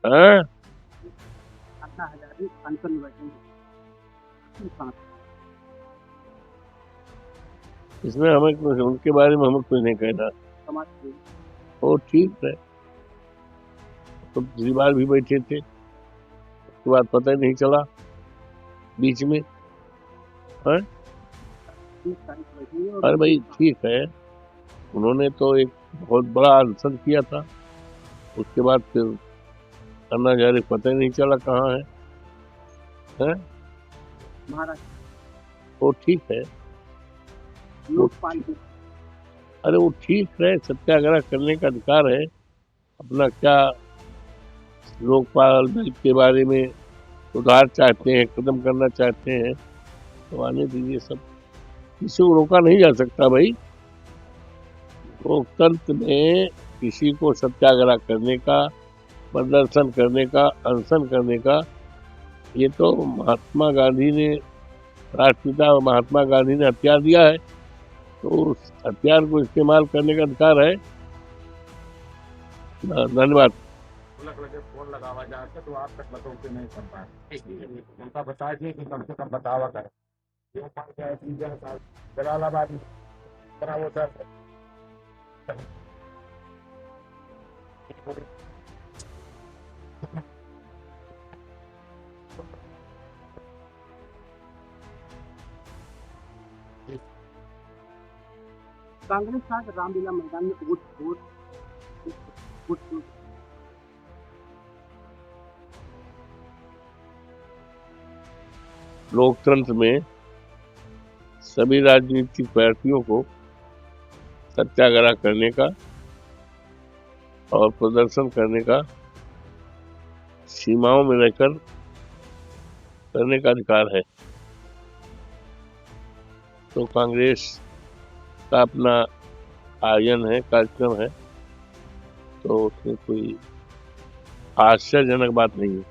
हैं? अन्ना हजारे अनशन में बैठेंगे। इसमें हमें कुछ, उनके बारे में हमें कुछ नहीं कहना। समाज के वो ठीक है, तो पिछली बार भी बैठे थे, उसके बाद पता ही नहीं चला बीच में। हैं? 30 तारीख बैठेंगे और अरे भाई ठीक है, उन्होंने तो एक बहुत बड़ा अनशन किया था, उसके बाद फिर अन्ना हजारे पता ही नहीं चला कहाँ है। हैं? महाराष्ट्र वो ठीक है, वो लोकपाल की अरे वो ठीक है, सत्याग्रह करने का अधिकार है अपना। क्या लोकपाल बिल के बारे में सुधार चाहते हैं, कदम करना चाहते हैं, तो आने दीजिए सब, किसी को रोका नहीं जा सकता भाई। लोकतंत्र में किसी को सत्याग्रह करने का, प्रदर्शन करने का, अनशन करने का, ये तो महात्मा गांधी ने, राष्ट्रपिता महात्मा गांधी ने हथियार दिया है, तो उस हथियार को इस्तेमाल करने का अधिकार है। धन्यवाद। फोन लगावा जाते तो आप तक बतौ के नहीं कर पाए, उनका बता दिए कि कम से कम बतावा करें। जलालाबाद वो सर कांग्रेस आज रामलीला मैदान में वोट लोकतंत्र में सभी राजनीतिक पार्टियों को सत्याग्रह करने का और प्रदर्शन करने का, सीमाओं में रहकर करने का अधिकार है। तो कांग्रेस का अपना आयोजन है, कार्यक्रम है, तो उसमें कोई आश्चर्यजनक बात नहीं है।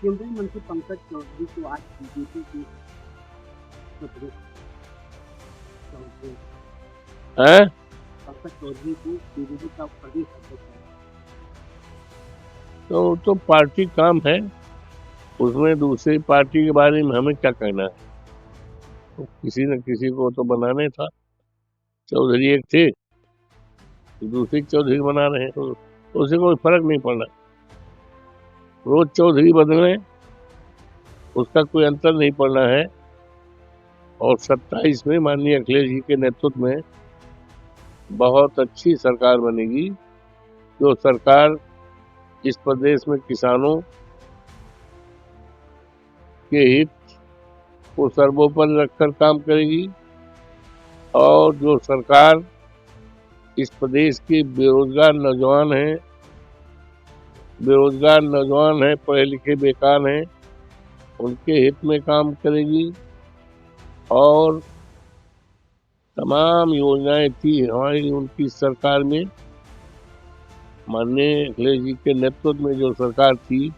केंद्रीय मंत्री पंकज चौधरी को आज बीजेपी की पंकज चौधरी को बीजेपी का प्रदेश अध्यक्ष तो पार्टी काम है, उसमें दूसरी पार्टी के बारे में हमें क्या कहना है। तो किसी न किसी को तो बनाने था, चौधरी एक थे, दूसरी चौधरी बना रहे हैं, तो उसे कोई फर्क नहीं पड़ना। रोज चौधरी बदले, उसका कोई अंतर नहीं पड़ना है। और 27 में माननीय अखिलेश जी के नेतृत्व में बहुत अच्छी सरकार बनेगी, जो सरकार इस प्रदेश में किसानों के हित को सर्वोपरि रखकर काम करेगी, और जो सरकार इस प्रदेश के बेरोजगार नौजवान हैं, पढ़े लिखे बेकार हैं, उनके हित में काम करेगी। और तमाम योजनाएं थी हमारी उनकी सरकार में, माननीय अखिलेश जी के नेतृत्व में जो सरकार थी,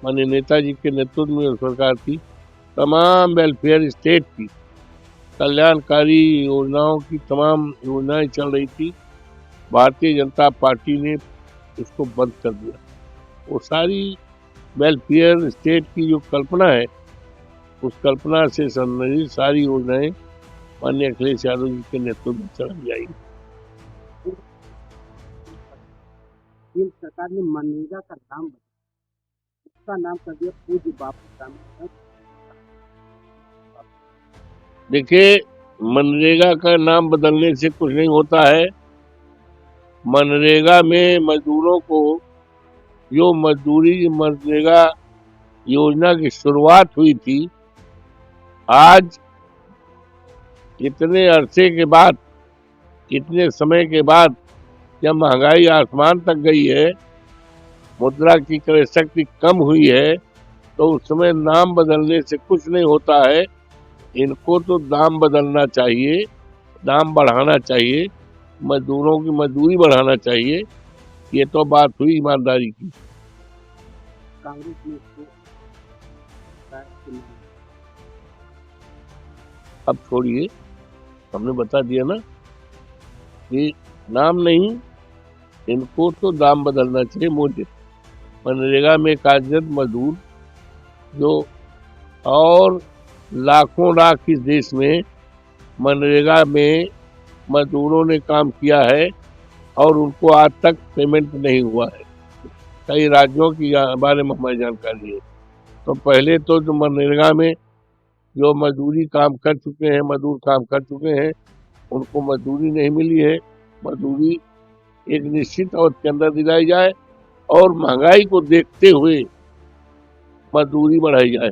माननीय नेताजी के नेतृत्व में जो सरकार थी, तमाम वेलफेयर स्टेट की कल्याणकारी योजनाओं की तमाम योजनाएं चल रही थी। भारतीय जनता पार्टी ने उसको बंद कर दिया। वो सारी वेलफेयर स्टेट की जो कल्पना है, उस कल्पना से संबंधित सारी योजनाएं माननीय अखिलेश यादव जी के नेतृत्व में चलाई जाएगी। केंद्र सरकार ने मनरेगा का नाम उसका नाम कर दिया पूज्य बापू ग्रामीण। देखिए, मनरेगा का नाम बदलने से कुछ नहीं होता है। मनरेगा में मजदूरों को जो मजदूरी मनरेगा योजना की शुरुआत हुई थी, आज इतने अरसे के बाद, इतने समय के बाद, जब महंगाई आसमान तक गई है, मुद्रा की क्रय शक्ति कम हुई है, तो उस समय नाम बदलने से कुछ नहीं होता है। इनको तो दाम बदलना चाहिए, दाम बढ़ाना चाहिए, मजदूरों की मजदूरी बढ़ाना चाहिए। ये तो बात हुई ईमानदारी की। कांग्रेस ने अब छोड़िए, हमने बता दिया ना कि नाम नहीं, इनको तो दाम बदलना चाहिए मुझे। मनरेगा में कार्यरत मजदूर जो और लाखों लाख इस देश में मनरेगा में मजदूरों ने काम किया है और उनको आज तक पेमेंट नहीं हुआ है। कई राज्यों की बारे में हमें जानकारी है। तो पहले तो जो मनरेगा में जो मजदूरी काम कर चुके हैं, मजदूर काम कर चुके हैं, उनको मजदूरी नहीं मिली है। मजदूरी एक निश्चित अवधि के अंदर दिलाई जाए और महंगाई को देखते हुए मजदूरी बढ़ाई जाए।